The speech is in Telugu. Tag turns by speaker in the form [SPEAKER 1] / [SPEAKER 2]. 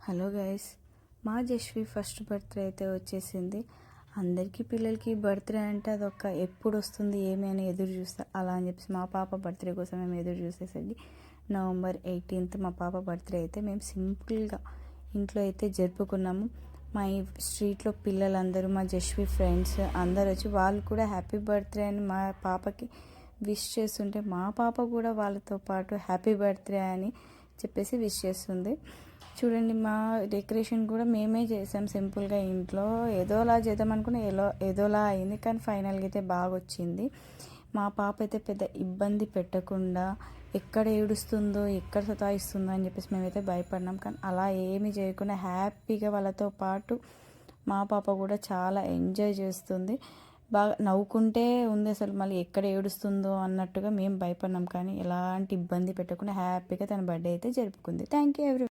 [SPEAKER 1] హలో గైస్, మా జస్వి ఫస్ట్ బర్త్డే అయితే వచ్చేసింది. అందరికీ పిల్లలకి బర్త్డే అంటే అదొక ఎప్పుడు వస్తుంది ఏమి అని ఎదురు చూస్తారు. అలా అని చెప్పేసి మా పాప బర్త్డే కోసం మేము ఎదురు చూసేసరికి November 18th మా పాప బర్త్డే అయితే మేము సింపుల్గా ఇంట్లో అయితే జరుపుకున్నాము. మా ఈ స్ట్రీట్లో పిల్లలందరూ మా జస్వి ఫ్రెండ్స్ అందరు వచ్చి వాళ్ళు కూడా హ్యాపీ బర్త్డే అని మా పాపకి విష్ చేస్తుంటే మా పాప కూడా వాళ్ళతో పాటు హ్యాపీ బర్త్డే అని చెప్పేసి విష్ చేస్తుంది. చూడండి, మా డెకరేషన్ కూడా మేమే చేసాం సింపుల్గా ఇంట్లో. ఏదోలా చేద్దాం అనుకుని ఏదోలా అయింది, కానీ ఫైనల్గా అయితే బాగా వచ్చింది. మా పాప అయితే పెద్ద ఇబ్బంది పెట్టకుండా ఎక్కడ ఏడుస్తుందో ఎక్కడ సతాయిస్తుందో అని చెప్పేసి మేమైతే భయపడినాం. కానీ అలా ఏమీ చేయకుండా హ్యాపీగా వాళ్ళతో పాటు మా పాప కూడా చాలా ఎంజాయ్ చేస్తుంది. బాగా నవ్వుకుంటే ఉంది. అసలు మళ్ళీ ఎక్కడ ఏడుస్తుందో అన్నట్టుగా మేము భయపడినాం, కానీ ఎలాంటి ఇబ్బంది పెట్టకుండా హ్యాపీగా తన బర్త్డే అయితే జరుపుకుంది. Thank you every